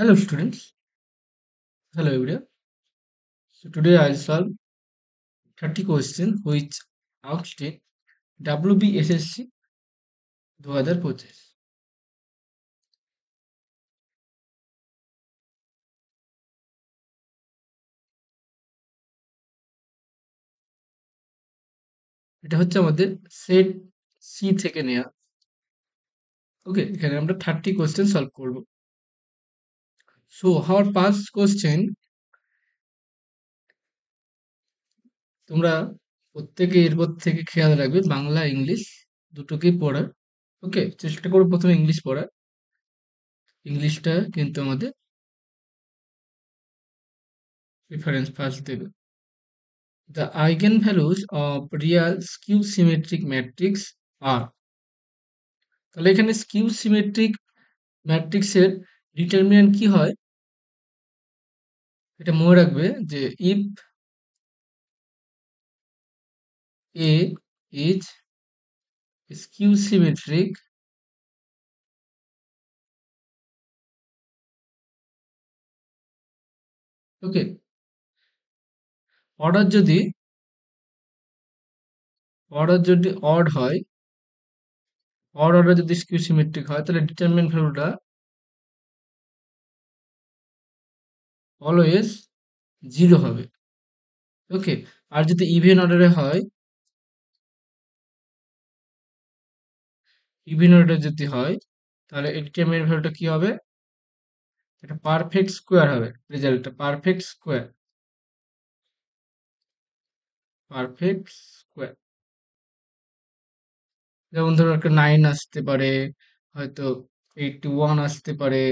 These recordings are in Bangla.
Hello students, hello everyone. So today I'll solve 30 questions which outstate WBSSC 2025। এটা হচ্ছে আমাদের সেট সি থেকে নেওয়া। ওকে, এখানে আমরা 30 কোয়েশ্চেন সলভ করব। সো our ফার্স্ট কোয়েশ্চেন, তোমরা প্রত্যেকে এরপর থেকে খেয়াল রাখবে বাংলা ইংলিশ দুটোকেই পড়ার। ওকে, চেষ্টা করো প্রথমে ইংলিশ পড়ার। ইংলিশটা কিন্তু আমাদের প্রিফারেন্স ফার্স্ট দেবে। The eigenvalues of real skew symmetric matrix are, তাহলে এখানে স্কিউ সিমেট্রিক ম্যাট্রিক্সের ডিটারমিন্যান্ট কি হয় এটা মনে রাখবে যে if A is skew symmetric, okay, order যদি অড হয়, অর্ডার যদি স্কিউ সিমেট্রিক হয় তাহলে ডিটারমিন্যান্ট ভ্যালুটা অলওয়েজ জিরো হবে। ওকে, আর যদি ইভেন অর্ডারে হয়, ইভেন অর্ডারে যদি হয় তাহলে ডিটারমিন্যান্ট ভ্যালুটা কি হবে, এটা পারফেক্ট স্কোয়ার হবে। রেজাল্টটা পারফেক্ট স্কোয়ার, পারফেক্ট স্কোয়ার। যেমন ধরো একটা 9 আসতে পারে, হয়তো 81 আসতে পারে,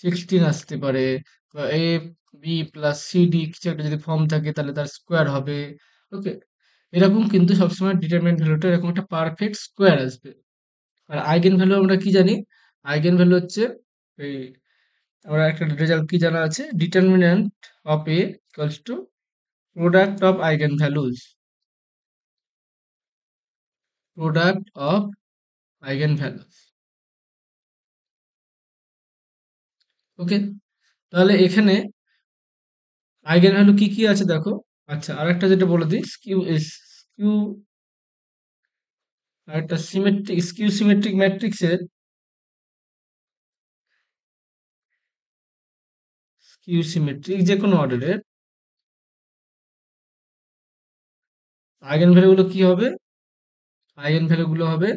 16 আসতে পারে, বা এ বি প্লাস সিডি কিছু একটা যদি ফর্ম থাকে তাহলে তার স্কোয়ার হবে। ওকে, এরকম কিন্তু সবসময় ডিটারমিনেন্ট ভ্যালুটা এরকম একটা পারফেক্ট স্কোয়ার আসবে। আর আইগেন ভ্যালু আমরা কি জানি, আইগেন ভ্যালু হচ্ছে এই, আমরা একটা রেজাল্ট কি জানা আছে, determinant of A equals to product of eigenvalues, product of eigenvalues. Okay, তাহলে এখানে আইগেন ভ্যালু কি কি আছে দেখো। আচ্ছা, আরেকটা যেটা বলে দিই, স্কিউ, আরেকটা সিমেট্রিক, স্কিউ সিমেট্রিক ম্যাট্রিক্সের, স্কিউ সিমেট্রিক যে কোনো অর্ডারের আইগেন ভ্যালু গুলো কি হবে, আইগেন ভ্যালু গুলো হবে,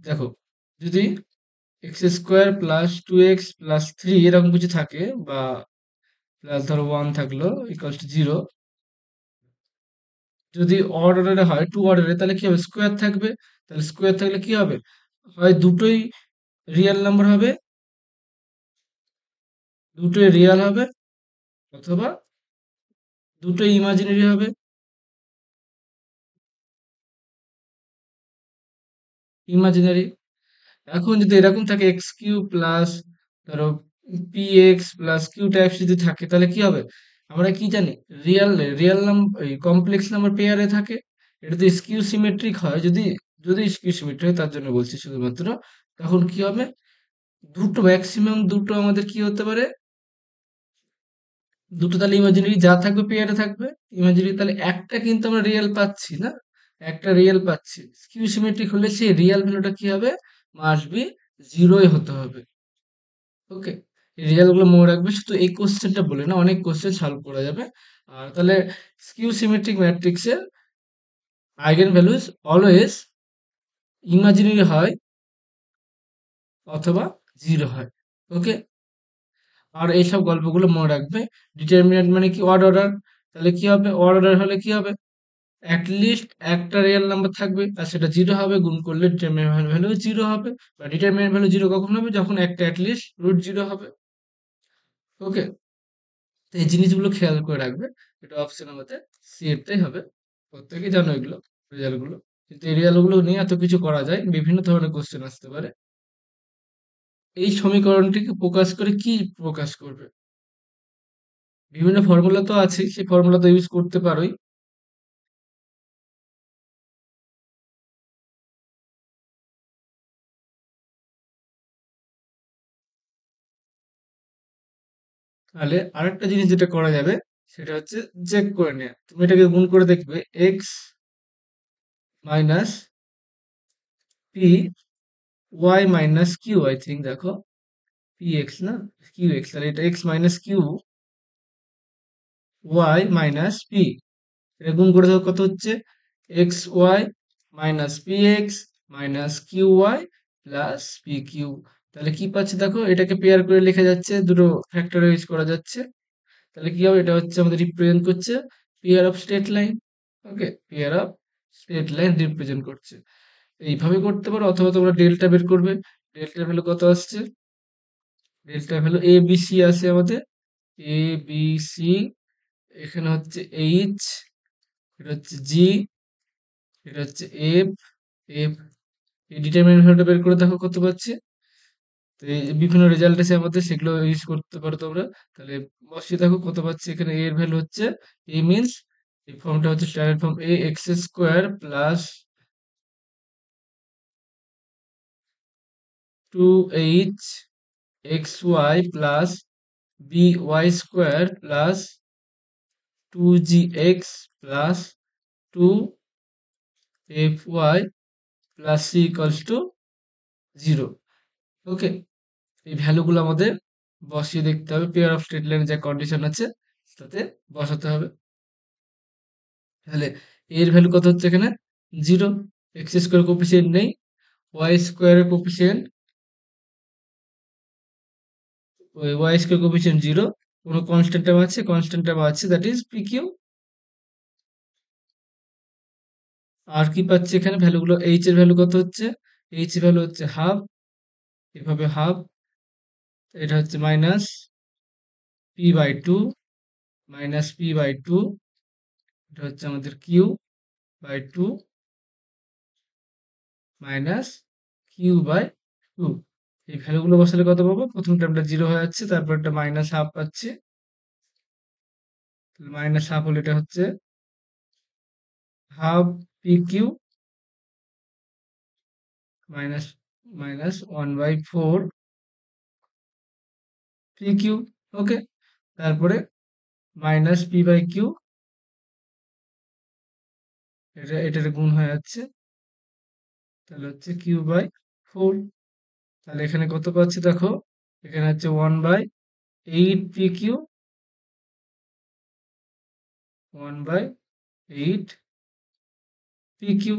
দেখো, যদি x square plus two x plus three এরকম কিছু থাকে, বা প্লাস ধরো ওয়ান থাকলো ইকুয়ালস টু জিরো, যদি অড অর্ডারে হয়, টু অর্ডারে, তাহলে কি হবে, স্কোয়ার থাকবে। তাহলে স্কোয়ার থাকলে কি হবে, হয় দুটোই রিয়েল নাম্বার হবে, দুটোই রিয়েল হবে, অথবা দুটোই ইমাজিনারি হবে। ইমাজিনারি, এখন যদি এরকম থাকে এক্স কিউ প্লাস ধরো p x plus q types যদি থাকে তাহলে কি হবে, আমরা কি জানি, real real number, complex number পেয়ারে থাকে। এটা যদি স্কিউ সিমেট্রিক হয়, যদি যদি স্কিউ সিমেট্রিক হয় তার জন্য বলছি শুধুমাত্র, তখন কি হবে, দুটো ম্যাক্সিমাম দুটো আমাদের কি হতে পারে, দুটো তাহলে ইমাজিনারি যা থাকবে পেয়ারে থাকবে ইমাজিনারি, তাহলে একটা কিন্তু আমরা রিয়েল পাচ্ছি না, একটা রিয়েল পাচ্ছি। স্কিউ সিমেট্রিক হলে সেই রিয়েল ভ্যালুটা কি হবে, মাস্ট বি জিরোই হতে হবে। ওকে, এই রেজাল্ট গুলো মনে রাখবে, শুধু এই কোশ্চেনটা বলে না, অনেক কোশ্চেন সলভ করা যাবে। আর তাহলে স্কিউ সিমেট্রিক ম্যাট্রিক্সের আইগেন ভ্যালুজ অলওয়েজ ইমাজিনারি হয় অথবা জিরো হয়। ওকে, আর এইসব গল্পগুলো মনে রাখবে। ডিটারমিনেন্ট মানে কি, অড অর্ডার, তাহলে কি হবে, অড অর্ডার হলে কি হবে, লিস্ট একটা রিয়েল নাম্বার থাকবে আর সেটা জিরো হবে, গুণ করলে ডিটারমিনেন্ট ভ্যালু জিরো হবে। বা ডিটারমিনেন্ট ভ্যালু জিরো কখন হবে, যখন একটা লিস্ট রুট জিরো হবে। ওকে, তো এই জিনিসগুলো খেয়াল করে রাখবে। এটা অপশন আমাদের সি এরটাই হবে। প্রত্যেকে জানো এগুলো, রেজাল্ট গুলো। কিন্তু এই রেজাল্ট গুলো নিয়ে এত কিছু করা যায়, বিভিন্ন ধরনের কোশ্চেন আসতে পারে। এই সমীকরণটিকে প্রকাশ করে কি প্রকাশ করবে, বিভিন্ন ফর্মুলা তো আছে, সেই ফর্মুলা তো ইউজ করতে পারোই। তাহলে আরেকটা জিনিস যেটা করা যাবে সেটা হচ্ছে চেক করে নেওয়া। তুমি এটাকে গুণ করে দেখবে x minus p y minus q, I think দেখো পি এক্স না কিউ এক্স, তাহলে এটা x minus q y minus p, এটা গুণ করে দেখো কত হচ্ছে x y minus p x minus q y plus p q. তাহলে কি পাচ্ছি দেখো, এটাকে পেয়ার করে লেখা যাচ্ছে, দুটো ফ্যাক্টরাইজ করা যাচ্ছে। তাহলে কি হবে, এটা হচ্ছে আমাদের রিপ্রেজেন্ট করছে pair of straight line. Okay, pair of straight line represent করছে। এইভাবে করতে পারো, অথবা তোমরা ডেল্টা বের করবে। ডেল্টার ভ্যালু কত আসছে, ডেল্টার ভ্যালু এ বি সি আছে আমাদের, এ বি সি, এখানে হচ্ছে এইচ, এটা হচ্ছে জি, এটা হচ্ছে এফ, এফ, এই ডিটারমিনেন্ট ভ্যালুটা বের করে দেখো কত পাচ্ছে। তো এই যে বিভিন্ন রেজাল্ট আছে আমাদের, সেগুলো ইউজ করতে পারো তোমরা। তাহলে বসিয়ে দেখো কত পাচ্ছে, এখানে এ এর ভ্যালু হচ্ছে, এ মিনস এই ফর্মটা হচ্ছে standard form, a x square plus 2h x y plus b y square plus 2gx plus 2fy plus c equals to 0। Okay, এই ভ্যালুগুলো আমাদের বসিয়ে দেখতে হবে, পেয়ার অফ স্ট্রেট লাইনের যে কন্ডিশন আছে তাতে বসাতে হবে। তাহলে এর ভ্যালু কত হচ্ছে এখানে 0, এক্স স্কোয়ার কোফিসিয়েন্ট নেই, ওয়াই স্কোয়ারের কোফিসিয়েন্ট, ওই ওয়াই স্কোয়ার কোফিসিয়েন্ট 0, কোনো কনস্ট্যান্ট টার্ম আছে, কনস্ট্যান্ট টার্ম আছে, দ্যাট ইজ পি কিউ। আর কি পাচ্ছি এখানে ভ্যালুগুলো, এইচ এর ভ্যালু কত হচ্ছে, এইচ এর ভ্যালু হচ্ছে হাফ, এভাবে হাফ, এটা হচ্ছে minus p by two, minus p by two, এটা হচ্ছে আমাদের q by two minus q by two. এই ভ্যালুগুলো বসালে কত পাবো, প্রথম টার্মটা 0 হয়ে যাচ্ছে, তারপর একটা মাইনাস হাফ পাচ্ছি, মাইনাস হাফ হলে এটা হচ্ছে half p q minus minus 1/4 p q. Okay, তারপরে মাইনাস পি বাই কিউ, এটার গুণ হয়ে যাচ্ছে, তাহলে হচ্ছে কিউ বাই 4। তাহলে এখানে কত পাচ্ছি দেখো, এখানে হচ্ছে 1/8 p q, 1/8 p q.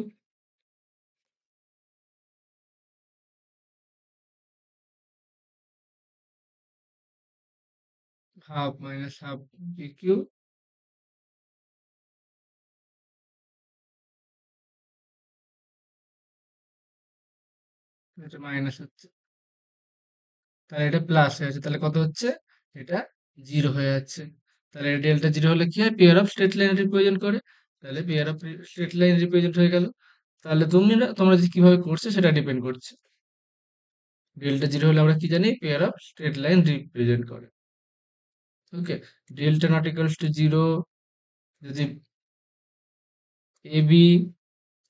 Half minus half p q, এটা মাইনাস হচ্ছে, তাহলে এটা প্লাস হয়ে যাচ্ছে, তাহলে কত হচ্ছে, এটা 0 হয়ে যাচ্ছে। তাহলে ডেল্টা 0 হলে কি হয়, pair of straight line represent করে। তাহলে pair of straight line represent হয়ে গেল। তাহলে তোমরা যে কিভাবে করছে সেটা ডিপেন্ড করছে। ডেল্টা 0 হলে আমরা কি জানি, pair of straight line represent করে। Okay, delta not equals to 0 যদি a b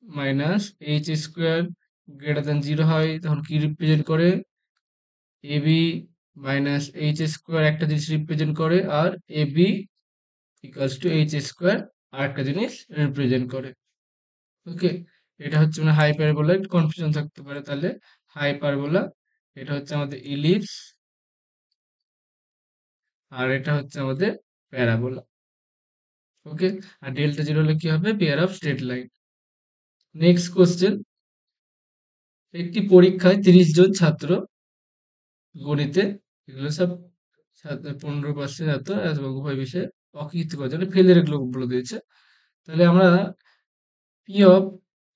minus h square greater than 0 হয়, তখন কি রিপ্রেজেন্ট করে, a b minus h square একটা জিনিস রিপ্রেজেন্ট করে, আর a b equals to h square আর একটা জিনিস রিপ্রেজেন্ট করে। ওকে, এটা হচ্ছে মানে হাইপারবোলা, একটু কনফিউশন থাকতে পারে, তাহলে হাইপারবোলা, এটা হচ্ছে আমাদের ইলিপস, আর এটা হচ্ছে আমাদের প্যারাবোলা। ওকে, আর ডেল্টা 0 হলে কি হবে, pair of straight line. Next question, একটি পরীক্ষায় 30 জন ছাত্র গণিতে, এগুলো সব 15% এবং উভয় বিষয়ে অকৃতকার্য জন্য ফেলের এগুলো বলে দিয়েছে। তাহলে আমরা পি অফ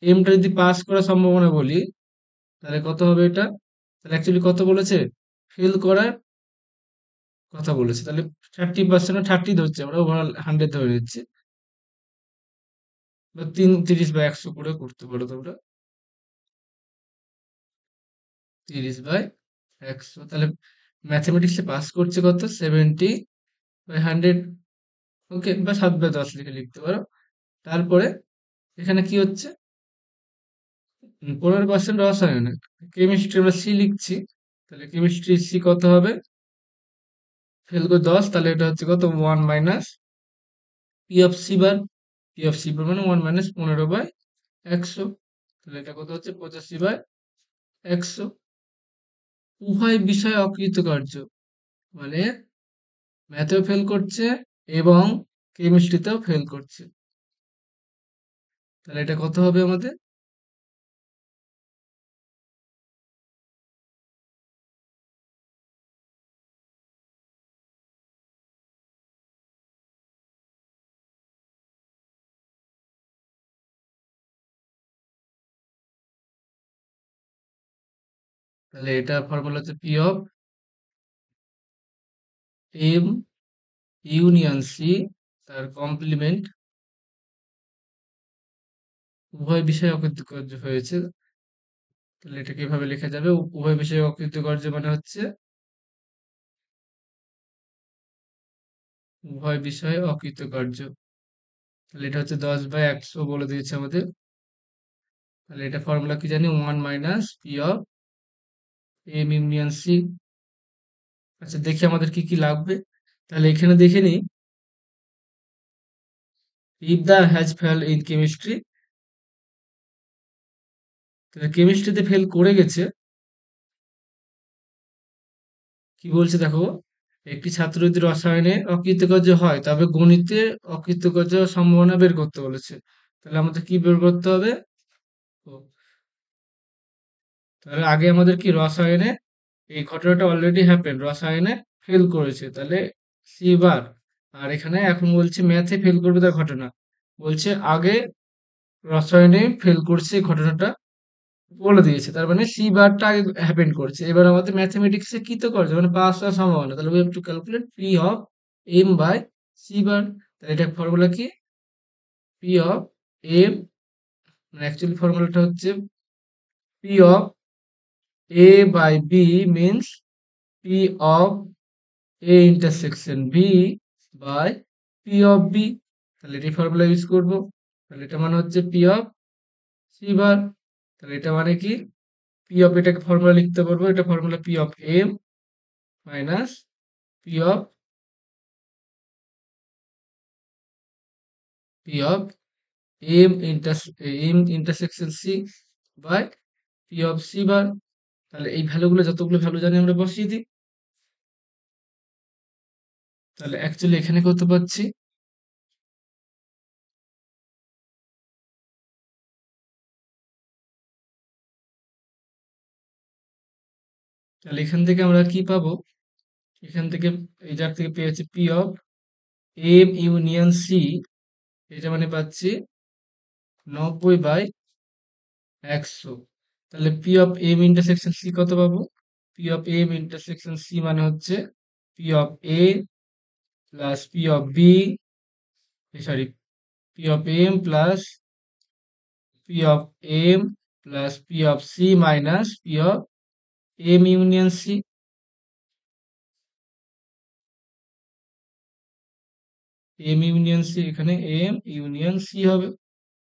এমটা যদি পাস করার সম্ভাবনা বলি, তাহলে কত হবে এটা, তাহলে অ্যাকচুয়ালি কত বলেছে, ফেল করার কথা বলেছে, তাহলে 30% 30 ধরছি আমরা, ওভারঅল 100 ধরে নিচ্ছি, বা 30/100 করে করতে পারো তোমরা, 30/100, তাহলে ম্যাথমেটিক্সে পাস করছে কত, 70/100। ওকে, বা 7/10 লিখে লিখতে পারো। তারপরে এখানে কি হচ্ছে, 15% রসায়নে, কেমিস্ট্রি আমরা সি লিখছি, তাহলে কেমিস্ট্রি সি কত হবে, ফেল করে 10, তাহলে এটা হচ্ছে কত 1 minus P of C bar. P of C bar মানে 1 মাইনাস 15/100। তাহলে এটা কত হচ্ছে 85/100। উভয় বিষয় অকৃতকার্য, মানে ম্যাথেও ফেল করছে এবং কেমিস্ট্রিতেও ফেল করছে। তাহলে এটা কত হবে আমাদের? তাহলে এটা ফর্মুলা হচ্ছে P of M union C তার কমপ্লিমেন্ট উভয় বিষয় অকৃতকার্য হয়েছে। তাহলে এটাকে এভাবে লেখা যাবে, উভয় বিষয় অকৃতকার্য মানে হচ্ছে উভয় বিষয় অকৃতকার্য। তাহলে এটা হচ্ছে 10/100 বলে দিয়েছে আমাদের। তাহলে এটা ফর্মুলা কি জানি, 1 minus P of M union C. আচ্ছা দেখি আমাদের কি কি লাগবে। তাহলে এখানে দেখে নিই, if the has fail in chemistry. তাহলে কেমিস্ট্রিতে ফেল করে গেছে। কি বলছে দেখো, একটি ছাত্র যদি রসায়নে অকৃতকার্য হয় তবে গণিতে অকৃতকার্য হওয়ার সম্ভাবনা বের করতে বলেছে। তাহলে আমাদের কি বের করতে হবে? ও, তাহলে আগে আমাদের কি রসায়নে এই ঘটনাটা অলরেডি হ্যাপেন, রসায়নে ফেল করেছে, তাহলে সি বার। আর এখানে এখন বলছে ম্যাথে ফেল করবে তার ঘটনা, বলছে আগে রসায়নে ফেল করছে এই ঘটনাটা বলে দিয়েছে, তার মানে সি বারটা আগে হ্যাপেন করছে। এবার আমাদের ম্যাথমেটিক্সে কি তো করছে, মানে পাস হওয়ার সম্ভাবনা, তাহলে we have to calculate P of M by C bar. তাহলে এটা ফর্মুলা কি, পি অফ এম, মানে অ্যাকচুয়ালি ফর্মুলাটা হচ্ছে P of A by B means P of A intersection B by P of B. তাহলে এটি ফর্মুলা ইউজ করব। তাহলে এটা মানে হচ্ছে পি অফ সি বার। তাহলে এটা মানে কি, পি অফ, এটাকে ফর্মুলা লিখতে পারবো, এটা formula P of M minus P of P of M intersection C by P of C bar. তাহলে এই ভ্যালুগুলো, যতগুলো ভ্যালু জানি আমরা বসিয়ে দিই। তাহলে অ্যাকচুয়ালি এখানে কত পাচ্ছি, তাহলে এখান থেকে আমরা কি পাবো, এখান থেকে এই জায়গা থেকে পেয়েছি P of M union C, এটা মানে পাচ্ছি 90/100। তাহলে P of M intersection C কত পাবো, P of M intersection C মানে হচ্ছে P of A plus P of B, sorry, P of M plus P of M plus P of C minus P of M union C. M union C, এখানে এম ইউনিয়ন সি হবে।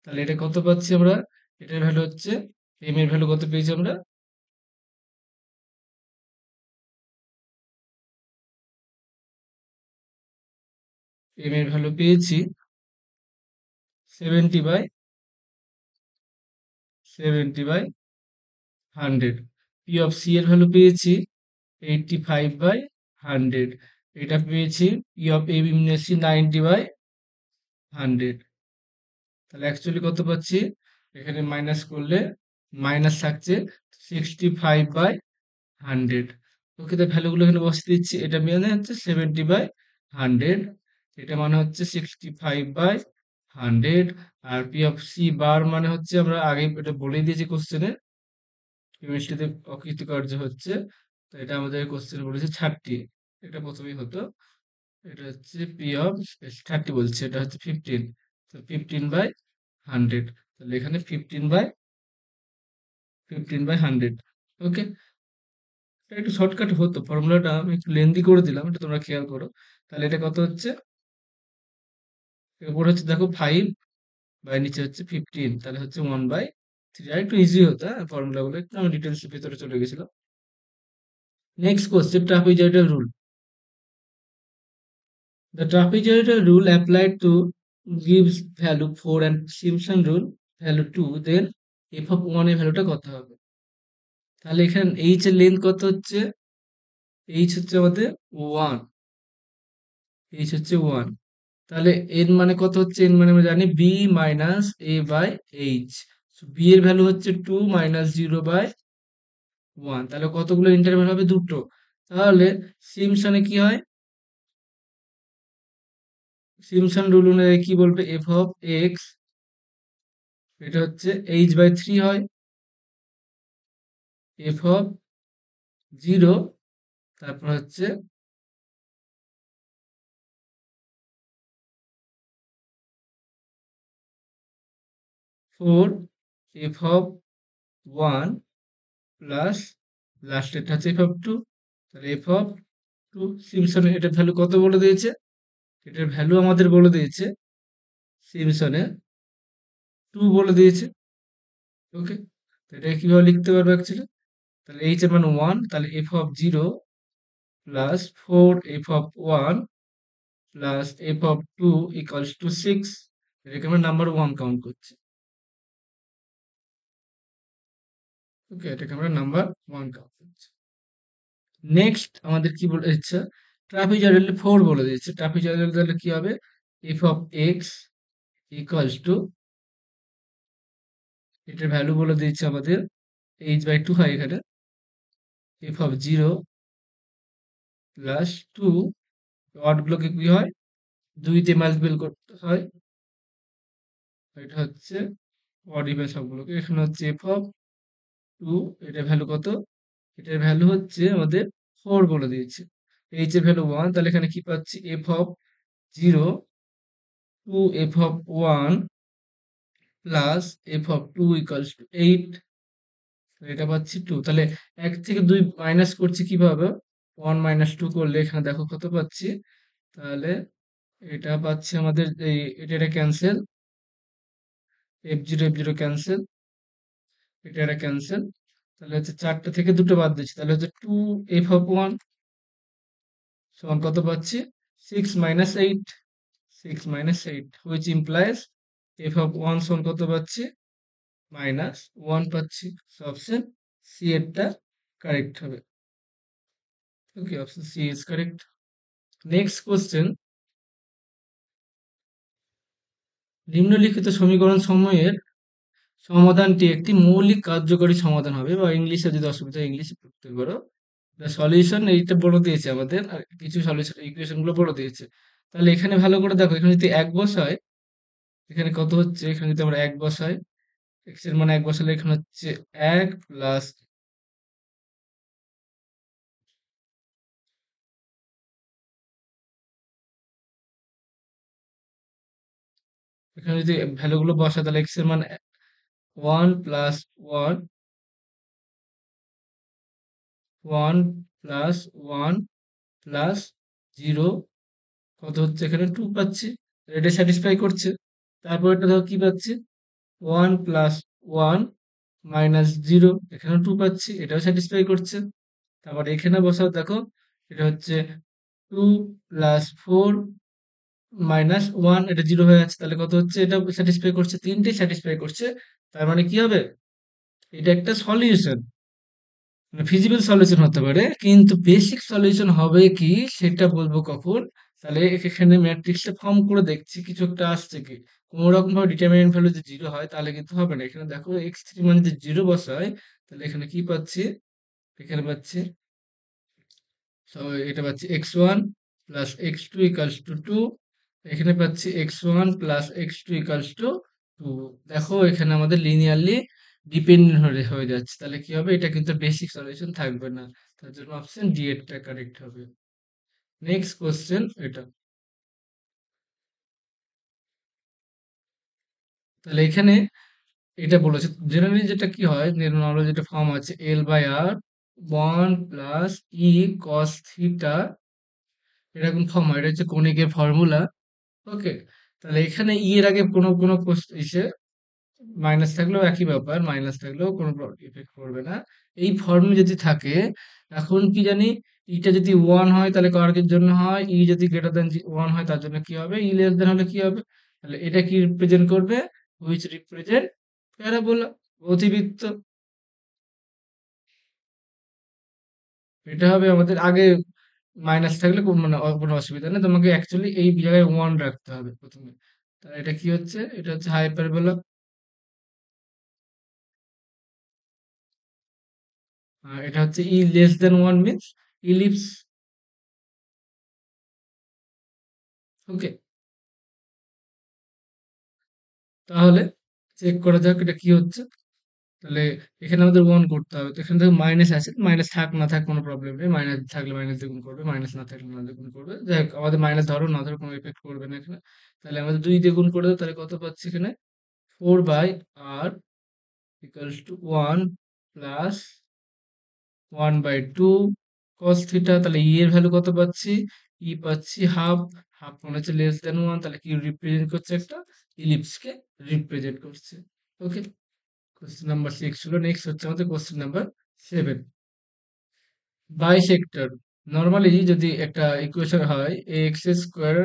তাহলে এটা কত পাচ্ছি আমরা, এটার ভ্যালু হচ্ছে, এম এর ভ্যালু কত পেয়েছি আমরা, এম এর ভ্যালু পেয়েছি 70/100। পি অফ সি এর ভ্যালু পেয়েছি 85/100। এটা পেয়েছি P of M union C 90/100। তাহলে অ্যাকচুয়ালি কত পাচ্ছি, এখানে মাইনাস করলে মাইনাস থাকছে 65/100। ওকে, তো ভ্যালুগুলো এখানে বসিয়ে দিচ্ছি, এটা মানে হচ্ছে 70/100, এটা মানে হচ্ছে 65/100। আর পি অফ সি বার মানে হচ্ছে, আমরা আগে এটা বলেই দিয়েছি কোশ্চেনে, কেমিস্ট্রিতে অকৃতকার্য হচ্ছে, তো এটা আমাদের কোশ্চেনে বলেছে 30, এটা প্রথমেই হতো। এটা হচ্ছে পি অফ 30 বলছে, এটা হচ্ছে 15, তো 15/100। তাহলে এখানে 15/100। ওকে, এটা একটু শর্টকাট হতো, ফর্মুলাটা আমি একটু লেন্দি করে দিলাম, এটা তোমরা খেয়াল করো। তাহলে এটা কত হচ্ছে, এরপর হচ্ছে দেখো 5 বাই নিচে হচ্ছে 15, তাহলে হচ্ছে 1/3। আর একটু ইজি হতো, হ্যাঁ, ফর্মুলাগুলো একটু আমি ডিটেলস ভিতরে চলে গেছিলাম। Next question, trapezoidal rule. The trapezoidal rule applied to gives value 4 and Simpson rule value 2, then f of 1 এর ভ্যালুটা কত হবে? তাহলে এখানে h এর লেন্থ কত হচ্ছে? h হচ্ছে আমাদের 1, h হচ্ছে 1। তাহলে n মানে কত হচ্ছে? n মানে আমরা জানি b minus a by h। b এর ভ্যালু হচ্ছে 2 মাইনাস 0 বাই 1। তাহলে কতগুলো ইন্টারভ্যাল হবে? দুটো। তাহলে সিম্পসনে কি হয়? সিম্পসন রুল অনুযায়ী কি বলবে? f অফ x এটা হচ্ছে h বাই 3 হয়। f অফ 0 তারপর হচ্ছে 4 f অফ 1 প্লাস লাস্টেরটা হচ্ছে f অফ 2। তাহলে f অফ 2 সিম্পসনে এটার ভ্যালু কত বলে দিয়েছে? এটার ভ্যালু আমাদের বলে দিয়েছে সিম্পসনে 2 বলে দিয়েছে। ওকে, তো এটা কিভাবে লিখতে পারবো অ্যাকচুয়ালি? তাহলে h এর মান 1, তাহলে f of 0 plus 4 f of 1 plus f of 2 equals to 6। এটাকে আমরা নাম্বার 1 কাউন্ট করছি। ওকে, এটাকে আমরা নাম্বার 1 কাউন্ট করছি। নেক্সট আমাদের কি বলে দিচ্ছে? ট্রাপিজয়েডাল 4 বলে দিচ্ছে। ট্রাপিজয়েডাল তাহলে কি হবে? f of x equals to, এটার ভ্যালু বলে দিচ্ছে আমাদের h বাই 2 হয় এখানে, f অফ 0 প্লাস 2, ওয়ার্ডগুলোকে কি হয়? 2 দিয়ে মাল্টিপল করতে হয়। এটা হচ্ছে অড ইভেন সবগুলোকে। এখানে হচ্ছে f অফ 2, এটার ভ্যালু কত? এটার ভ্যালু হচ্ছে আমাদের 4 বলে দিয়েছে। h এর ভ্যালু 1, তাহলে এখানে কি পাচ্ছি? f of 0 2 f of 1 plus f of 2 equals to 8। এটা পাচ্ছি 2। তাহলে 1 থেকে 2 মাইনাস করছি কিভাবে? 1 মাইনাস 2 করলে এখানে দেখো কত পাচ্ছি? তাহলে এটা পাচ্ছি আমাদের এই এটা ক্যান্সেল, f0 f0 ক্যান্সেল, এটা ক্যান্সেল। তাহলে হচ্ছে 4টা থেকে 2টো বাদ দিচ্ছি, তাহলে হচ্ছে 2 f অফ 1 সমান কত পাচ্ছি? 6 minus 8, 6 minus 8 which implies f of 1 সমান কত পাচ্ছি? মাইনাস 1 পাচ্ছি। সো অপশন সি এরটা কারেক্ট হবে। Okay, option C is correct. Next question, নিম্নলিখিত সমীকরণ সমূহের সমাধানটি একটি মৌলিক কার্যকরী সমাধান হবে, বা ইংলিশে যদি অসুবিধা হয় ইংলিশে পড়তে পারো। সলিউশন এইটা বলে দিয়েছে আমাদের, আর কিছু সলিউশন ইকুয়েশন গুলো বলে দিয়েছে। তাহলে এখানে ভালো করে দেখো, এখানে যদি 1 বসাই, এখানে কত হচ্ছে? এখানে যদি আমরা 1 বসাই, x এর মান 1 বসালে এখানে হচ্ছে 1 প্লাস, এখানে যদি ভ্যালু গুলো বসাই তাহলে x এর মান 1 প্লাস 1, 1 প্লাস 1 প্লাস 0 কত হচ্ছে? এখানে 2 পাচ্ছি। এটা স্যাটিসফাই করছে। তারপর এটা দেখো কি পাচ্ছি? 1 প্লাস 1 মাইনাস 0, এখানেও 2 পাচ্ছি। এটাও স্যাটিসফাই করছে। তারপর এখানে বসাও দেখো, এটা হচ্ছে 2 প্লাস 4 মাইনাস 1, এটা 0 হয়ে যাচ্ছে। তাহলে কত হচ্ছে? এটা স্যাটিসফাই করছে, তিনটেই স্যাটিসফাই করছে। তার মানে কি হবে? এটা একটা সলিউশন, মানে ফিজিবল সলিউশন হতে পারে, কিন্তু বেসিক সলিউশন হবে কি সেটা বলবো কখন? তাহলে এখানে ম্যাট্রিক্সটা ফর্ম করে দেখছি কিছু একটা আসছে কি। কোনো রকম ভাবে ডিটারমিনেন্ট ভ্যালু যদি 0 হয় তাহলে কিন্তু হবে না। এখানে দেখো x3 মানে যদি 0 বসাই তাহলে এখানে কি পাচ্ছি? এখানে পাচ্ছি, সো এটা পাচ্ছি x1 plus x2 equals to 2। এখানে পাচ্ছি x1 plus x2 equals to 2। দেখো এখানে আমাদের লিনিয়ারলি ডিপেন্ডেন্ট হয়ে যাচ্ছে। তাহলে কি হবে? এটা কিন্তু বেসিক সলিউশন থাকবে না। তার জন্য অপশন ডি এরটা কারেক্ট হবে। নেক্সট কোশ্চেন এটা। তাহলে এখানে এটা বলেছে জেনারেলি যেটা কি হয়, নরমালি যেটা ফর্ম আছে l by r 1 plus e cos theta, এরকম ফর্ম হয়। এটা হচ্ছে কনিকের ফর্মুলা। ওকে, তাহলে এখানে ই এর আগে কোনো ইসে মাইনাস থাকলেও একই ব্যাপার, মাইনাস থাকলেও কোনো ইফেক্ট করবে না। এই ফর্মে যদি থাকে, এখন কি জানি ইটা যদি 1 হয় তাহলে কার্কের জন্য হয়, ই যদি গ্রেটার দেন 1 হয় তার জন্য কি হবে, ই লেস দেন হলে কি হবে, তাহলে এটা কি রিপ্রেজেন্ট করবে, হুইচ রিপ্রেজেন্ট প্যারাবোলা, অতিবৃত্ত। এটা হবে আমাদের আগে মাইনাস থাকলে মানে কোনো অসুবিধা নেই, তোমাকে অ্যাকচুয়ালি এই জায়গায় 1 রাখতে হবে প্রথমে। তাহলে এটা কি হচ্ছে, এটা হচ্ছে হাইপারবোলা। এটা হচ্ছে ই লেস দেন 1 মিন্স ইলিপস। ওকে, তাহলে চেক করা যাক এটা কি হচ্ছে। তাহলে এখানে আমাদের 1 করতে হবে। তো এখান থেকে মাইনাস আছে। মাইনাস থাক না থাক কোনো প্রবলেম নেই। মাইনাস থাকলে মাইনাস দিয়ে গুণ করবে। মাইনাস না থাকলে না দিয়ে গুণ করবে। যাই হোক আমাদের মাইনাস ধরো না ধরো কোনো ইফেক্ট করবে না এখানে। তাহলে আমাদের 2 দিয়ে গুণ করে দাও। তাহলে কত পাচ্ছি এখানে? 4/r equals to 1 plus 1/2 cos theta. তাহলে ই এর ভ্যালু কত পাচ্ছি? ই পাচ্ছি হাফ। হাফ মানে হচ্ছে লেস দেন 1। তাহলে কি রিপ্রেজেন্ট করছে? একটা ইলিপসকে রিপ্রেজেন্ট করছে। ওকে? কোশ্চেন নাম্বার 6 হলো। নেক্সট হচ্ছে আমাদের কোশ্চেন নাম্বার 7। বাইসেক্টর। নরমালি যদি একটা ইকুয়েশন হয় ax square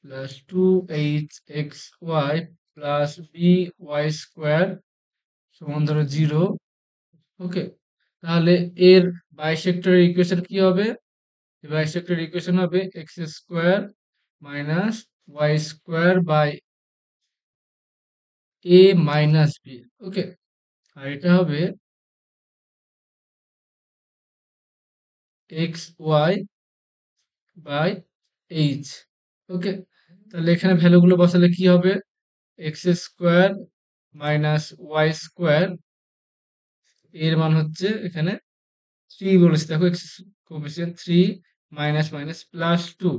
plus 2hxy plus by square সমান ধরো 0। ওকে, তাহলে এর বাইসেক্টরের ইকুয়েশন কি হবে? বাইসেক্টরের ইকুয়েশন হবে x square minus y square by a minus b. Okay, আর এটা হবে x y by h. Okay, তাহলে এখানে ভ্যালুগুলো বসালে কি হবে? X square minus y square, এর মান হচ্ছে এখানে 3 বলেছে, দেখো x coefficient 3 minus minus plus 2।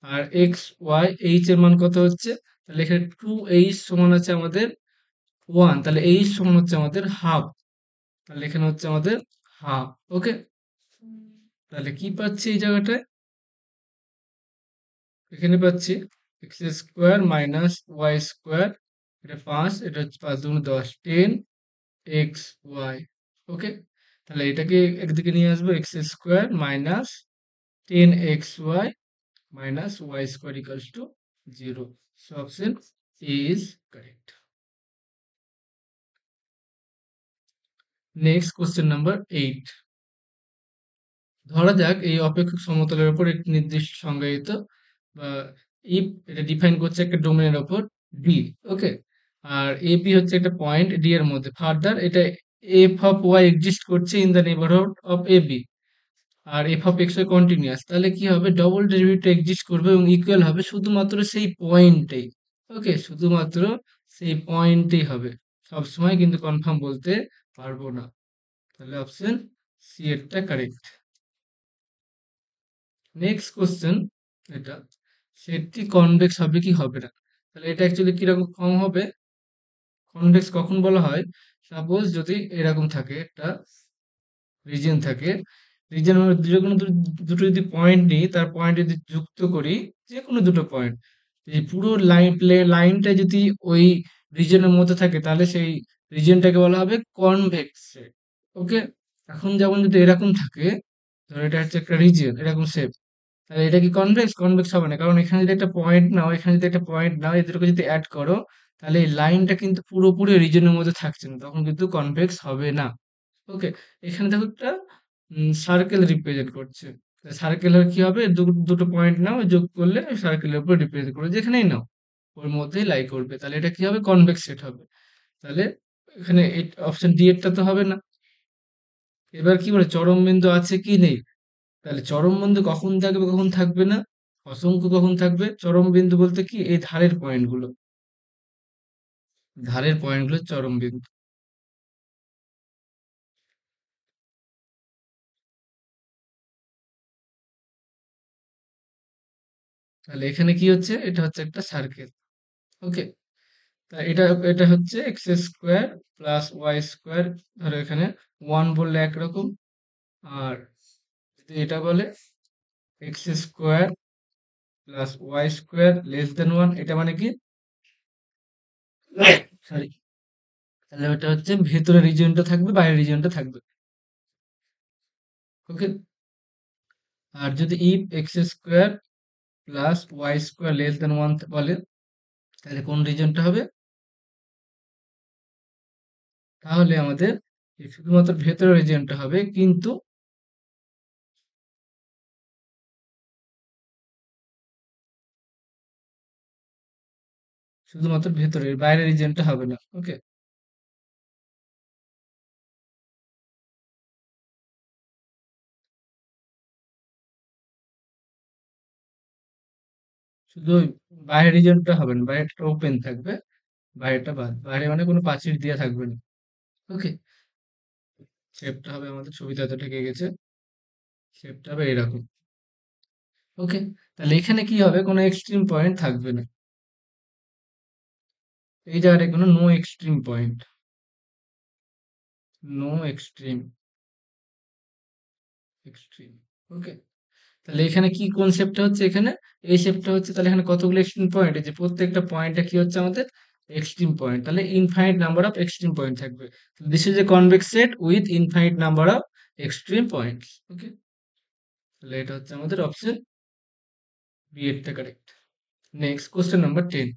আর এক্স ওয়াই এইচ এর মান কত হচ্ছে? তাহলে এখানে 2h সমান আছে আমাদের 1, তাহলে h সমান হচ্ছে আমাদের হাফ। তাহলে এখানে হচ্ছে আমাদের হাফ। ওকে, তাহলে কি পাচ্ছি এই জায়গাটায়? এখানে পাচ্ছি x square minus y square, এটা 5, এটা হচ্ছে 5 দুগুণ 10, 10 এক্স ওয়াই। ওকে, তাহলে এটাকে একদিকে নিয়ে আসবো, x square minus 10xy minus y square equals to 0। So option A is correct. Next question number 8। ধরা যাক এই অপেক্ষক সমতলের উপর একটি নির্দিষ্ট সংজ্ঞায়িত বা ইফ এটা ডিফাইন করছে একটা ডোমেনের উপর ডি। ওকে, আর এপি হচ্ছে একটা পয়েন্ট ডি এর মধ্যে। ফার্দার এটা এফ অফ ওয়াই এক্সিস্ট করছে in the neighbourhood of AB, আর f of x y continuous. তাহলে কি হবে? ডবল ডেরিভেটিভ এক্সিস্ট করবে এবং ইকুয়াল হবে শুধুমাত্র সেই পয়েন্টেই। ওকে, শুধুমাত্র সেই পয়েন্টেই হবে, সবসময় কিন্তু কনফার্ম বলতে পারবো না। তাহলে অপশন সি এরটা কারেক্ট। নেক্সট কোশ্চেন, এটা সেটটি কনভেক্স হবে কি হবে না। তাহলে এটা অ্যাকচুয়ালি কিরকম কম হবে? কনভেক্স কখন বলা হয়? সাপোজ যদি এরকম থাকে একটা রিজিয়ন থাকে, রিজিয়ন মানে যে কোনো দুটো যদি পয়েন্ট নিই, তার পয়েন্ট যদি যুক্ত করি, যে কোনো দুটো পয়েন্ট, এই পুরো লাইনটা যদি ওই রিজিয়নের মধ্যে থাকে তাহলে সেই রিজিয়নটাকে বলা হবে কনভেক্স সেট। ওকে, এখন যেমন যদি এরকম থাকে, ধরো এটা হচ্ছে একটা রিজিয়ন এরকম শেপ, তাহলে এটা কি কনভেক্স? কনভেক্স হবে না, কারণ এখানে যদি একটা পয়েন্ট নাও, এখানে যদি একটা পয়েন্ট নাও, এই দুটোকে যদি অ্যাড করো, তাহলে এই লাইনটা কিন্তু পুরোপুরি রিজনের মধ্যে থাকছে না, তখন কিন্তু কনভেক্স হবে না। ওকে, এখানে দেখো একটা সার্কেল রিপ্রেজেন্ট করছে। সার্কেলের কি হবে? দুটো পয়েন্ট নাও, যোগ করলে সার্কেলের উপর রিপ্রেজেন্ট করবে, যেখানেই নাও ওর মধ্যেই লাই করবে, তাহলে এটা কি হবে? কনভেক্স সেট হবে। তাহলে এখানে অপশন ডি এরটা তো হবে না। এবার কি বলে, চরম বিন্দু আছে কি নেই? তাহলে চরম বিন্দু কখন থাকবে কখন থাকবে না? অসংখ্য কখন থাকবে। চরম বিন্দু বলতে কি, এই ধারের পয়েন্টগুলো, ধারের পয়েন্টগুলো চরম বিন্দু। তাহলে এখানে কি হচ্ছে? এটা হচ্ছে একটা সার্কেল। ওকে, তা এটা এটা হচ্ছে x square plus y square. ধরো এখানে 1 বললে একরকম, আর যদি এটা বলে x square plus y square less than 1, এটা মানে কি, সরি, তাহলে ওটা হচ্ছে ভেতরের রিজিয়নটা থাকবে, বাইরের রিজিয়নটা থাকবে। ওকে, আর যদি if x square plus y square less than one বলে, তাহলে কোন রিজনটা হবে? তাহলে আমাদের এই শুধুমাত্র ভেতরের রিজিয়নটা হবে, কিন্তু শুধুমাত্র ভেতরের, বাইরের রিজিয়নটা হবে না। ওকে, শুধু ওই বাইরের রিজিয়নটা হবে না, বাইরেটা ওপেন থাকবে, বাইরেটা বাদ, বাইরে মানে কোনো প্রাচীর দেওয়া থাকবে না। ওকে, শেপটা হবে আমাদের ছবিতে এত ঠেকে গেছে, শেপটা হবে এরকম। ওকে, তাহলে এখানে কি হবে, কোনো এক্সট্রিম পয়েন্ট থাকবে না, এই জায়গাটায় কোনো no extreme point, no extreme, extreme. Okay, তাহলে এখানে কি কোন শেপটা হচ্ছে, এখানে এই শেপটা হচ্ছে, তাহলে এখানে কতগুলো এক্সট্রিম পয়েন্ট, এই যে প্রত্যেকটা পয়েন্টটা কি হচ্ছে আমাদের এক্সট্রিম পয়েন্ট, তাহলে infinite number of extreme point থাকবে। This is a convex set with infinite number of extreme points. Okay, তাহলে এটা হচ্ছে আমাদের অপশন বি এরটা কারেক্ট। নেক্সট কোশ্চেন নাম্বার 10,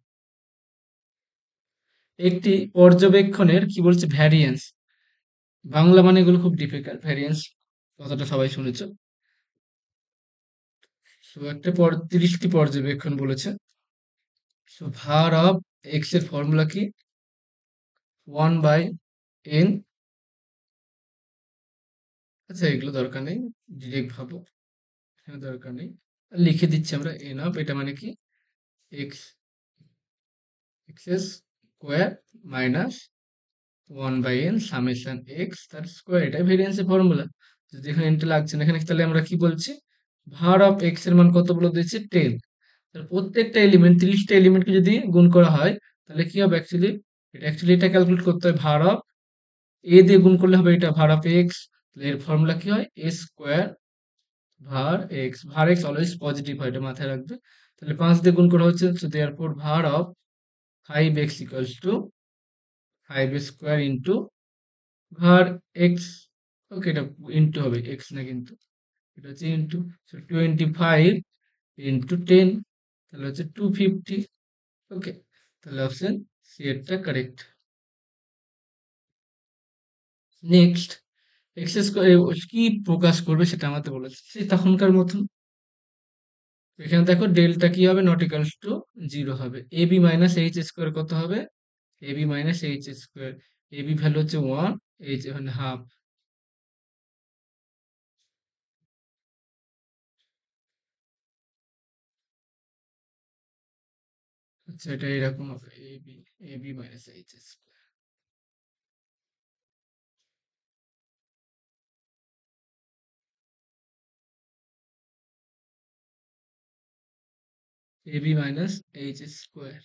একটি পর্যবেক্ষণের কি বলছে ভ্যারিয়েন্স, বাংলা মানে এগুলো খুব ডিফিকাল্ট, ভ্যারিয়েন্স কথাটা সবাই শুনেছ। সো একটা পর 30টি পর্যবেক্ষণ বলেছে। সো var অফ এক্স এর ফর্মুলা কি, 1/n, আচ্ছা এগুলো দরকার নেই, ডিরেক্ট ভাবো, এখানে দরকার নেই, লিখে দিচ্ছি আমরা এন অফ, এটা মানে কি x, x square minus 1/n summation x তার স্কোয়ার, এটাই ভেরিয়েন্সের ফর্মুলা। যদি এখানে এনটা লাগছে না এখানে, তাহলে আমরা কি বলছি, var অফ এক্স এর মান কত বলে দিয়েছে 10, তাহলে প্রত্যেকটা এলিমেন্ট 30টা এলিমেন্টকে যদি গুণ করা হয়, তাহলে কি হবে অ্যাকচুয়ালি, এটা ক্যালকুলেট করতে হয়, var অফ এ দিয়ে গুণ করলে হবে এটা var অফ এক্স, তাহলে এর ফর্মুলা কি হয় a square var x, var x always positive হয়, এটা মাথায় রাখবে। তাহলে 5 দিয়ে গুণ করা হচ্ছে, so therefore var of 5x equals to 5 square into var x. Okay, এটা ইন্টু হবে, এক্স না কিন্তু, এটা হচ্ছে ইন্টু, সো 25 ইন্টু 10, তাহলে হচ্ছে 250। ওকে, তাহলে অপশন সি এরটা কারেক্ট। নেক্সট, এক্স স্কোয়ার কি প্রকাশ করবে সেটা আমাদের বলেছে, সেই তখনকার মতন। এখানে দেখো ডেল্টা কি হবে, নট ইকালস টু 0 হবে, a b minus h square কত হবে, a b minus h square, a b value হচ্ছে 1, এইচ এখানে হাফ, আচ্ছা এটা এরকম হবে, a b minus h square, a b minus h square,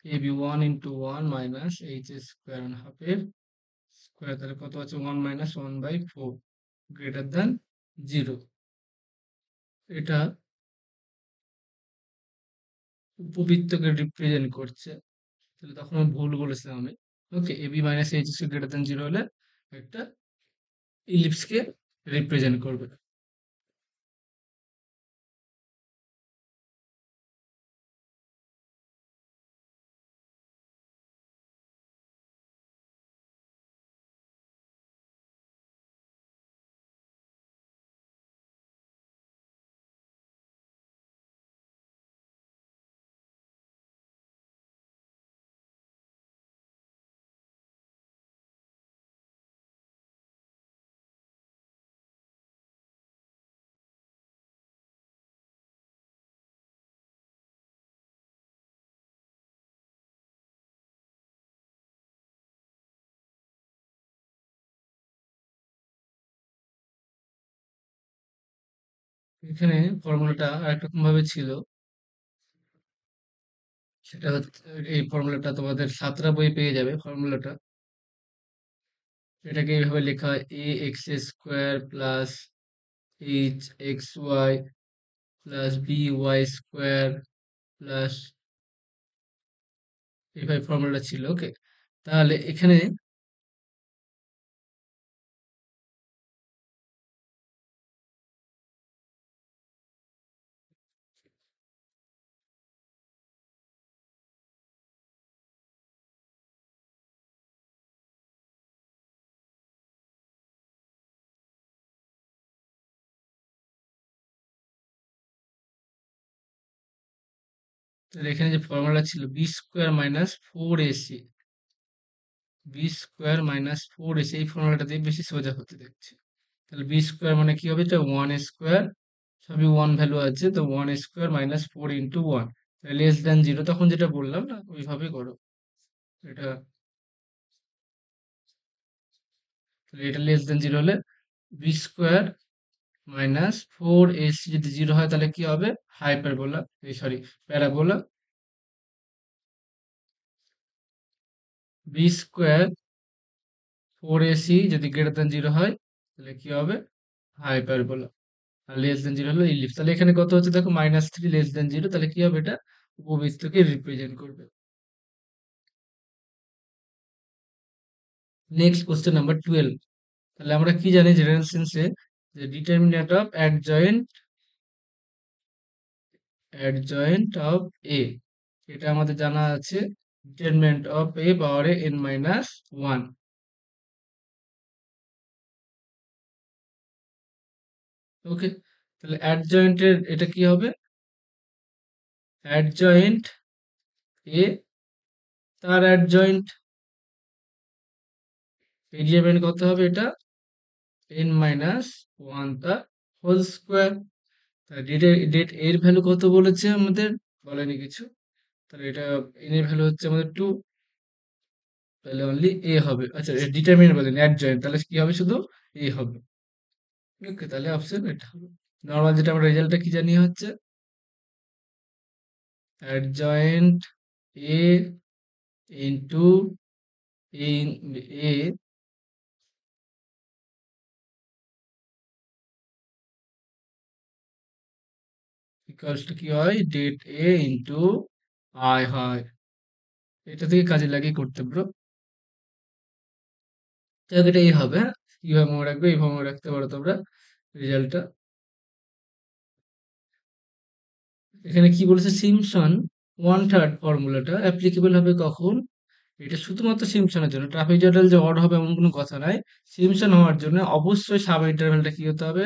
a b 1 into 1 minus h square হাফের স্কোয়ার, তাহলে কত আছে 1 মাইনাস 1/4 গ্রেটার দ্যান 0, এটা উপবৃত্তকে রিপ্রেজেন্ট করছে, তাহলে তখন আমি ভুল বলেছিলাম আমি। Okay, a b minus h square greater than 0 হলে একটা ইলিপসকে রিপ্রেজেন্ট করবে। এখানে ফর্মুলাটা আরেকরকম ভাবে ছিল, সেটা হচ্ছে এই ফর্মুলাটা তোমাদের 7টা বই পেয়ে যাবে ফর্মুলাটা। এটাকে এইভাবে লেখা হয় a x square plus h x y plus b y square plus এইভাবে ফর্মুলাটা ছিল। ওকে, তাহলে এখানে এখানে যে ফর্মুলা ছিল b square minus four a c, b square minus four a c, এই ফর্মুলাটা দিয়ে বেশি সোজা হতে দেখছি। তাহলে বি স্কোয়ার মানে কি হবে, এটা ওয়ান স্কোয়ার, সবই ওয়ান ভ্যালু আছে, তো one square minus four into one, less than zero, তখন যেটা বললাম না ওইভাবে করো। এটা, তাহলে এটা লেস দেন জিরো হলে b square minus four a c যদি জিরো হয় তাহলে কি হবে, হাইপারবোলা, এই sorry parabola. B square four a c যদি গ্রেটার দেন জিরো হয় তাহলে কি হবে, হাইপারবোলা। আর লেস দেন জিরো হলো ইলিপস। তাহলে এখানে কত হচ্ছে দেখো, minus three less than zero, তাহলে কি হবে, এটা উপবৃত্তকে রিপ্রেজেন্ট করবে। Next question number 12। তাহলে আমরা কি জানি জেনারেল সেন্সে, যে ডিটারমিনেন্ট অফ অ্যাডজয়েন্ট অফ এ, এটা আমাদের জানা আছে, ডিটারমিনেন্ট অফ এ পাওয়ারে এন মাইনাস ওয়ান। ওকে, তাহলে অ্যাডজয়েন্টের এটা কি হবে, অ্যাডজয়েন্ট এ তার অ্যাডজয়েন্ট ভেরিয়েবল কত হবে, এটা এন মাইনাস ওয়ান তার হোল স্কোয়ার। ডেট এর ভ্যালু কত বলেছে আমাদের, বলেনি কিছু, তাহলে এটা এন এর ভ্যালু হচ্ছে আমাদের টু, তাহলে অনলি এ হবে। আচ্ছা, ডিটারমিনেন্ট বলেন অ্যাডজয়েন্ট, তাহলে কি হবে, শুধু এ হবে। ওকে, তাহলে অপশন এটা হবে। নর্মাল যেটা আমরা রেজাল্টটা কি জানি হচ্ছে, অ্যাডজয়েন্ট এ ইন্টু এ এ ইকুয়ালস টু কি হয়, ডেট এ ইন্টু আই হয়। এটা থেকে কাজে লাগিয়ে করতে ব্রো, যাই হোক এটা এই হবে। হ্যাঁ, কিভাবে মনে রাখবে, এইভাবে মনে রাখতে পারো তোমরা রেজাল্টটা। এখানে কি বলেছে, সিমসন ওয়ান থার্ড ফর্মুলাটা অ্যাপ্লিকেবল হবে কখন, এটা শুধুমাত্র সিমসনের জন্য, ট্রাপিজয়েডাল যে অড হবে এমন কোনো কথা নাই। সিমসন হওয়ার জন্য অবশ্যই সাব ইন্টারভ্যালটা কি হতে হবে,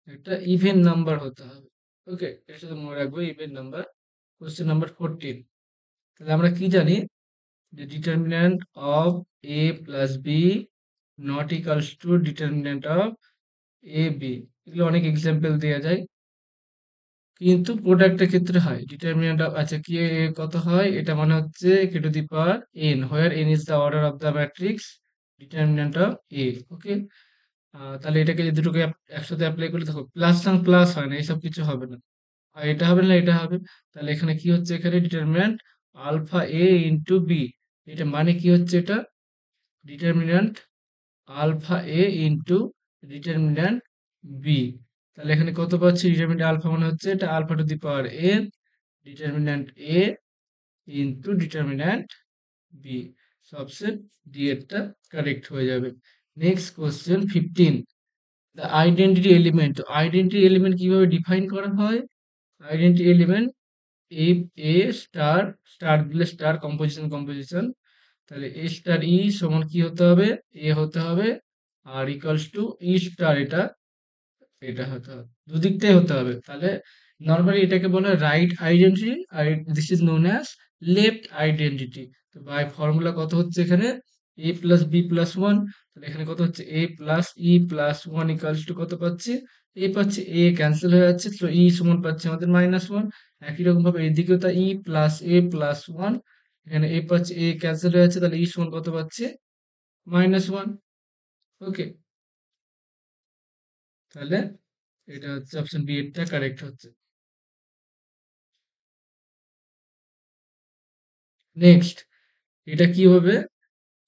একটা ইভেন নাম্বার হতে হবে। ওকে, এটা শুধু মনে রাখবে, ইভেন নাম্বার। Question number 14। তাহলে আমরা কি জানি, যে determinant of A plus B not equals to determinant of A B, এগুলো অনেক এক্সাম্পল দেওয়া যায়, কিন্তু প্রোডাক্টের ক্ষেত্রে হয় ডিটারমিন্যান্ট অফ, আচ্ছা কি কত হয়, এটা মানে হচ্ছে k to the power n, where n is the order of the matrix determinant of A. Okay, তাহলে এটাকে যদি দুটোকে একসাথে অ্যাপ্লাই করলে দেখো প্লাস সাম প্লাস হয় না, এইসব কিছু হবে না, আর এটা হবে না এটা হবে। তাহলে এখানে কি হচ্ছে, এখানে determinant alpha A into B, এটা মানে কি হচ্ছে, এটা determinant alpha A into determinant B. তাহলে এখানে কত পাচ্ছি, ডিটারমিন্যান্ট আলফা মানে হচ্ছে এটা alpha to the power n determinant A into determinant B, সবসেট ডি এরটা কারেক্ট হয়ে যাবে। Next question 15। The identity element, identity element কিভাবে ডিফাইন করা হয়, identity element a, a star, star দিলে স্টার, কম্পোজিশন কম্পোজিশন, তাহলে এ স্টার ই সমান কি হতে হবে, এ হতে হবে, আর ইকুয়ালস টু ই স্টার, এটা এটা হতে হবে, দুদিকটাই হতে হবে। তাহলে নর্মালি এটাকে বলে রাইট আইডেন্টিটি, আর this is known as left identity. তো বাই ফর্মুলা কত হচ্ছে এখানে, a plus b plus one, তাহলে এখানে কত হচ্ছে, a plus e plus one equals to কত পাচ্ছি, এ পাচ্ছি, এ ক্যান্সেল হয়ে যাচ্ছে, তো ই সমান পাচ্ছি আমাদের মাইনাস ওয়ান। একই রকম ভাবে এদিকেও তা ই প্লাস এ প্লাস ওয়ান, এখানে এ পাচ্ছি, এ ক্যান্সেল হয়ে যাচ্ছে, তাহলে ই সমান কত পাচ্ছি, মাইনাস ওয়ান। ওকে, তাহলে এটা হচ্ছে অপশন বি এরটা কারেক্ট হচ্ছে। নেক্সট, এটা কি হবে,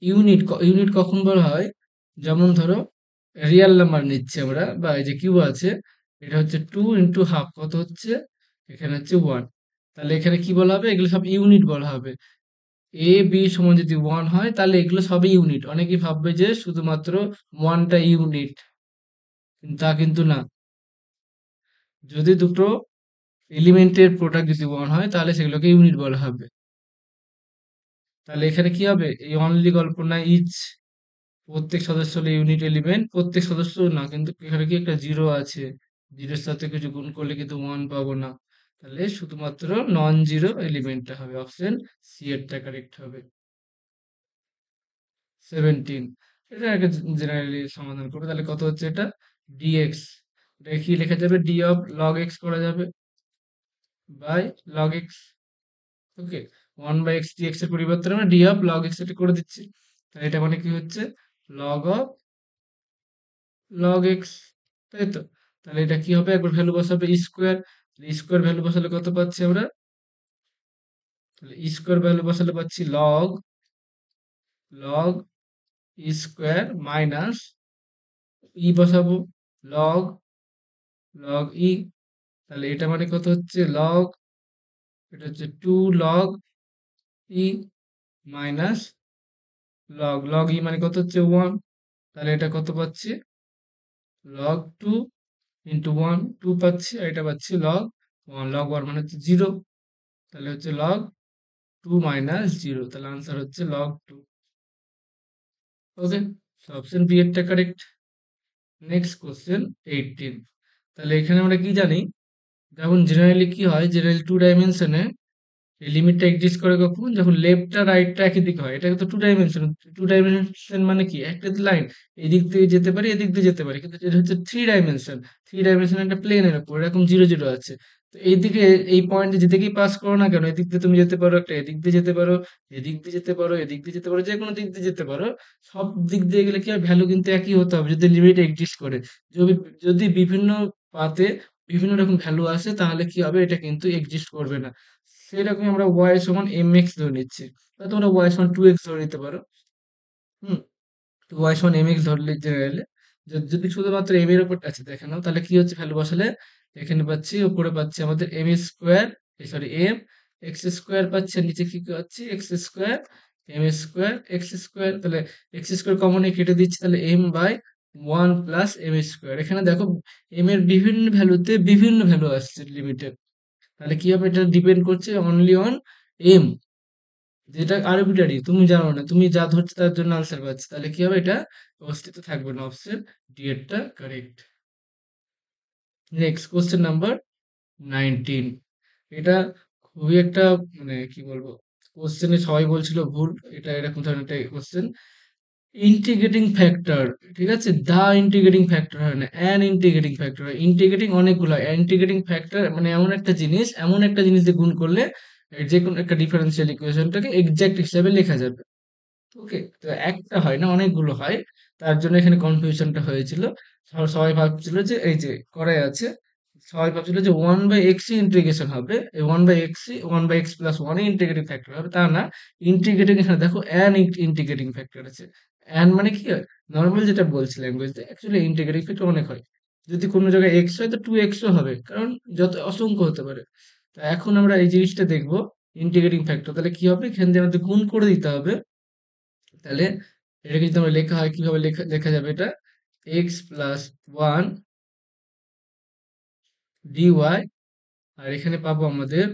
ইউনিট, ইউনিট কখন বলা হয়, যেমন ধরো রিয়েল নাম্বার নিচ্ছি আমরা, বা এই যে কিউ আছে, এটা হচ্ছে 2 × 1/2, কত হচ্ছে, এখানে হচ্ছে 1। তাহলে এখানে কি বলা হবে, এগুলো সব ইউনিট বলা হবে। এ বি সমান যদি 1 হয় তাহলে এগুলো সবই ইউনিট। অনেকেই ভাববে যে শুধুমাত্র 1টা ইউনিট, তা কিন্তু না। যদি দুটো এলিমেন্টের প্রোডাক্ট যদি 1 হয় তাহলে সেগুলোকে ইউনিট বলা হবে। তাহলে এখানে কি হবে, এই অনলি গল্প না, ইচ, প্রত্যেক সদস্য হলো ইউনিট এলিমেন্ট, প্রত্যেক সদস্য না, কিন্তু এখানে কি একটা জিরো আছে, জিরোর সাথে কিছু গুণ করলে কিন্তু 1 পাবো না। তাহলে শুধুমাত্র নন জিরো এলিমেন্টটা হবে, অপশন সি এরটা কারেক্ট হবে। 17, এটা একটা জেনারেলি সমাধান করবে। তাহলে কত হচ্ছে এটা, ডিএক্স, এটা কি লেখা যাবে, ডি অফ লগ এক্স করা যাবে by log x. Okay, 1/x dx এর পরিবর্তে আমরা ডি অফ লগ এক্স এটা করে দিচ্ছি। তাহলে এটা মানে কি হচ্ছে, লগ অফ লগ এক্স, তাই তো। তাহলে এটা কি হবে, একবার ভ্যালু বসাবে স্কোয়ার, স্কোয়ার ভ্যালু বসালে কত পাচ্ছি আমরা, তাহলে স্কোয়ার ভ্যালু বসালে পাচ্ছি log log square minus E বসাবো, লগ লগ ই। তাহলে এটা মানে কত হচ্ছে, লগ, এটা হচ্ছে 2 log ই মাইনাস লগ লগ ই মানে কত হচ্ছে 1। তাহলে এটা কত পাচ্ছি, লগ 2 × 1, 2 পাচ্ছি, আর এটা পাচ্ছি লগ 1, লগ 1 মানে হচ্ছে 0। তাহলে হচ্ছে লগ 2 মাইনাস 0, তাহলে আনসার হচ্ছে লগ 2। ওকে, অপশন বি এরটা কারেক্ট। Next question 18। তাহলে এখানে আমরা কি জানি, যেমন জেনারেলি কি হয়, জেনারেলি 2 ডাইমেনশনে এই লিমিটটা এক্সিস্ট করে কখন, যখন লেফট আর রাইটটা একই দিকে হয়। এটা তো 2 ডাইমেনশন, 2 ডাইমেনশন মানে কি, একটা লাইন এদিক দিয়ে যেতে পারি, এদিক দিয়ে যেতে পারি, কিন্তু এটা হচ্ছে 3 ডাইমেনশন। 3 ডাইমেনশন একটা প্লেনের উপর এরকম 0 0 আছে। তো এইদিকে এই পয়েন্টে যেদিকেই পাস করো না কেন, এদিক দিয়ে তুমি যেতে পারো, একটা এদিক দিয়ে যেতে পারো, এদিক দিয়ে যেতে পারো, এদিক দিয়ে যেতে পারো, যে কোনো দিক দিয়ে যেতে পারো। সব দিক দিয়ে গেলে কি হয়, ভ্যালু কিন্তু একই হতে হবে যদি লিমিট এক্সিস্ট করে। যদি যদি বিভিন্ন পাতে বিভিন্ন রকম ভ্যালু আসে তাহলে কি হবে, এটা কিন্তু এক্সিস্ট করবে না। সেরকম আমরা y সমান mx ধরে নিচ্ছি, বা তোমরা y সমান 2x ধরে নিতে পারো। হুম, y সমান mx ধরলে জেনারেলে, যদি শুধুমাত্র m এর উপর আছে দেখে নাও, তাহলে কি হচ্ছে, ভ্যালু বসালে এখানে পাচ্ছি, উপরে পাচ্ছি আমাদের m square, sorry m, x square পাচ্ছি, আর নিচে কি পাচ্ছি, x square, m square, x square. তাহলে x স্কোয়ার কমনে কেটে দিচ্ছি, তাহলে m/1 প্লাস m স্কোয়ার। এখানে দেখো m এর বিভিন্ন ভ্যালুতে বিভিন্ন ভ্যালু আসছে লিমিটের। তাহলে কি হবে, এটা ডিপেন্ড করছে অনলি অন এম, যেটা আরবিটারি, তুমি জানো না, তুমি যা ধরছো তার জন্য আনসার পাচ্ছি। তাহলে কি হবে, এটা অস্তিত্ব থাকবে না, অপশন ডি এরটা কারেক্ট। Next question number 19। এটা খুবই একটা, মানে কি বলবো, কোশ্চেনে সবাই বলছিল ভুল, এটা এরকম ধরনের একটা কোশ্চেন। ইন্টিগ্রেটিং ফ্যাক্টর, ঠিক আছে, দা ইন্টিগ্রেটিং ফ্যাক্টর হয় না, অ্যান ইন্টিগ্রেটিং ফ্যাক্টর হয়। ইন্টিগ্রেটিং অনেকগুলো হয়, ইন্টিগ্রেটিং ফ্যাক্টর মানে এমন একটা জিনিস দিয়ে গুণ করলে যে কোনো একটা ডিফারেন্সিয়াল ইকুয়েশনটাকে এক্সাক্ট হিসাবে লেখা যাবে। ওকে, তো একটা হয় না, অনেকগুলো হয়। তার জন্য এখানে কনফিউশনটা হয়েছিল। সবাই ভাবছিল যে এই যে করাই আছে, সবাই ভাবছিল যে 1/x ইন্টিগ্রেশন হবে, এই 1/x 1/x+1 ইন্টিগ্রেটিং ফ্যাক্টর হবে, তা না। ইন্টিগ্রেটিং, এখানে দেখো অ্যান ইন্টিগ্রেটিং ফ্যাক্টর আছে। অ্যান মানে কি হয়, নর্মাল যেটা বলছি ল্যাঙ্গুয়েজে, অ্যাকচুয়ালি ইন্টিগ্রেটিং ফ্যাক্টর অনেক হয়। যদি কোনো জায়গায় x হয় তো 2x-ও হবে, কারণ যত অসংখ্য হতে পারে। তো এখন আমরা এই জিনিসটা দেখবো, ইন্টিগ্রেটিং ফ্যাক্টর, তাহলে কি হবে, এখান দিয়ে আমাদের গুণ করে দিতে হবে। তাহলে এটাকে যদি আমরা লেখা হয়, কিভাবে লেখা লেখা যাবে, এটা x+1 dy, আর এখানে পাবো আমাদের,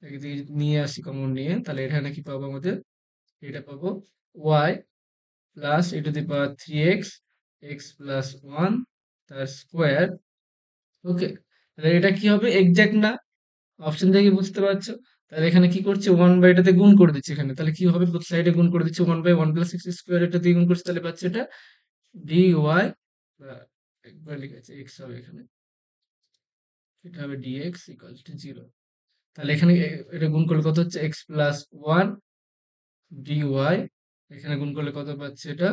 একদিকে নিয়ে আসি কমন নিয়ে, তাহলে এখানে কি পাবো আমাদের, এটা পাবো y প্লাস e⁻³ x+1 তার স্কোয়ার। ওকে, তাহলে এটা কি হবে, এক্সাক্ট না, অপশন থেকে বুঝতে পারছো। তাহলে এখানে কি করছে, 1/এটাতে গুণ করে দিচ্ছে এখানে, তাহলে কি হবে, প্রতি সাইডে গুণ করে দিচ্ছে, 1/1 প্লাস এক্স স্কোয়ার, এটা দিয়ে গুণ করছে, তাহলে পাচ্ছে এটা dy, একবার লিখেছে এক্স হবে এখানে, এটা হবে dx ইকুয়াল টু 0। তাহলে এখানে এটা গুণ করলে কত হচ্ছে, x+1 dy, এখানে গুণ করলে কত পাচ্ছে, এটা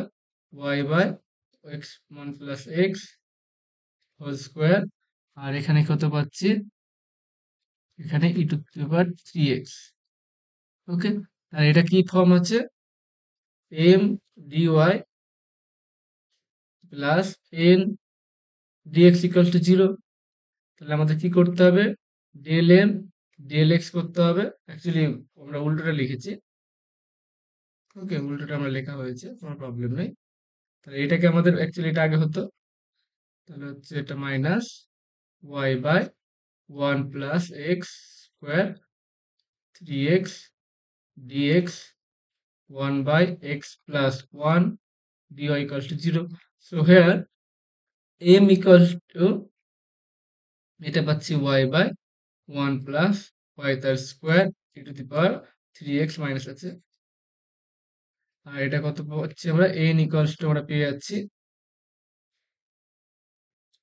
y/x1 plus x whole square, আর এখানে কত পাচ্ছি, এখানে e⁻³ ওকে, আর এটা কি ফর্ম আছে, m dy plus n dx equal to 0। তাহলে আমাদের কি করতে হবে? ডেল এম ডেল এক্স করতে হবে। অ্যাকচুয়ালি আমরা উল্টোটা লিখেছি। ওকে, উল্টোটা আমরা লেখা হয়েছে, কোনো প্রবলেম নেই। তাহলে এটাকে আমাদের অ্যাকচুয়ালি এটা আগে হতো, তাহলে হচ্ছে এটা minus y by 1 plus x square 3x dx 1 by x plus 1 dy equals to 0. So here m equals to এটা পাচ্ছি y by 1 plus y তার square e to the power 3x minus আছে। আর এটা কত পাচ্ছি আমরা? n equals to আমরা পেয়ে যাচ্ছি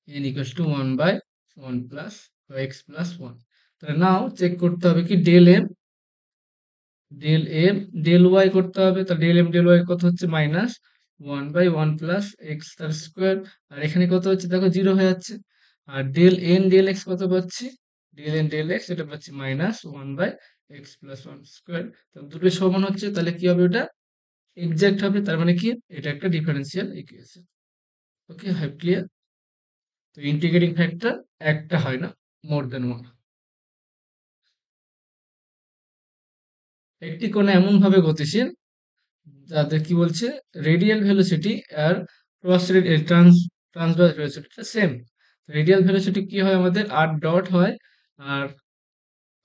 n equals to 1 by 1 plus x plus 1। তাহলে নাও চেক করতে হবে কি ডেল এম ডেল ওয়াই করতে হবে। তাহলে ডেল এম ডেল ওয়াই কত হচ্ছে? মাইনাস 1 বাই 1 প্লাস এক্স তার স্কোয়ার। আর এখানে কত হচ্ছে দেখো? 0 হয়ে যাচ্ছে। আর ডেল এন ডেল এক্স কত পাচ্ছি? ডেল এন ডেল এক্স এটা পাচ্ছি minus 1 by x plus 1 square. তাহলে দুটোই সমান হচ্ছে, তাহলে কি হবে? ওটা এক্সাক্ট হবে। তার মানে কি? এটা একটা ডিফারেন্সিয়াল ইকুয়েশন। ওকে, হাই ক্লিয়ার? তো ইন্টিগ্রেটিং ফ্যাক্টর একটা হয় না, মোর দেন ওয়ান। একটি কোণ এমন ভাবে গতিশীল যাদের কি বলছে রেডিয়াল ভেলোসিটি আর ক্রস ট্রান্সভার্স ভেলোসিটিটা সেম। রেডিয়াল ভেলোসিটি কি হয় আমাদের? আর ডট হয়। আর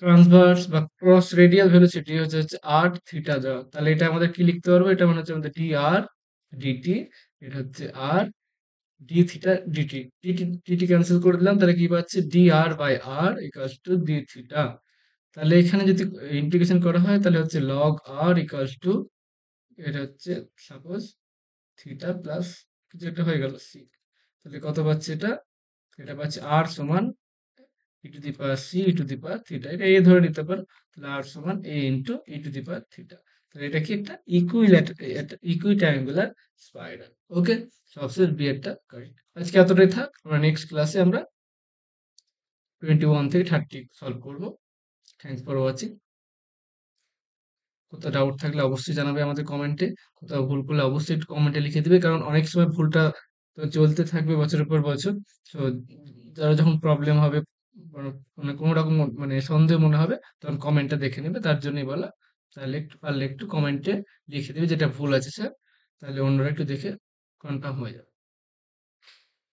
ট্রান্সভার্স বা ক্রস রেডিয়াল ভেলোসিটি হচ্ছে আর থিটা দেওয়া। তাহলে এটা আমাদের কি লিখতে পারবো? এটা মানে হচ্ছে আমাদের ডি আর ডিটি। এটা হচ্ছে r d theta dt. Dt dt cancel করে দিলাম, তাহলে কি পাচ্ছি? D r by r equals to d theta. তাহলে এখানে যদি ইন্টিগ্রেশন করা হয় তাহলে হচ্ছে লগ আর ইকুয়ালস টু এটা হচ্ছে সাপোজ থিটা প্লাস কিছু একটা হয়ে গেল সি। তাহলে কত পাচ্ছি এটা? এটা পাচ্ছি আর সমান e to the power c e to the power theta. এটা এ ধরে নিতে পারো। তাহলে আর সমান a into e to the power theta. তাহলে এটা কি? একটা ইকুইট্রায়াঙ্গুলার স্পাইরাল। ওকে, সবশেষ বি এরটা কারেক্ট। আজকে এতটাই থাক। আমরা নেক্সট ক্লাসে আমরা 21 থেকে 30 সলভ করবো। Thanks for watching. কোথাও ডাউট থাকলে অবশ্যই জানাবে আমাদের কমেন্টে। কোথাও ভুল করলে অবশ্যই একটু কমেন্টে লিখে দিবে, কারণ অনেক সময় ভুলটা তো চলতে থাকবে বছরের পর বছর। তো যারা যখন প্রবলেম হবে, মানে কোনো রকম মানে সন্দেহ মনে হবে, তখন কমেন্টটা দেখে নেবে, তার জন্যই বলা। তাহলে একটু পারলে একটু কমেন্টে লিখে দেবে যেটা ভুল আছে স্যার, তাহলে অন্যরা একটু দেখে কনফার্ম হয়ে যাবে।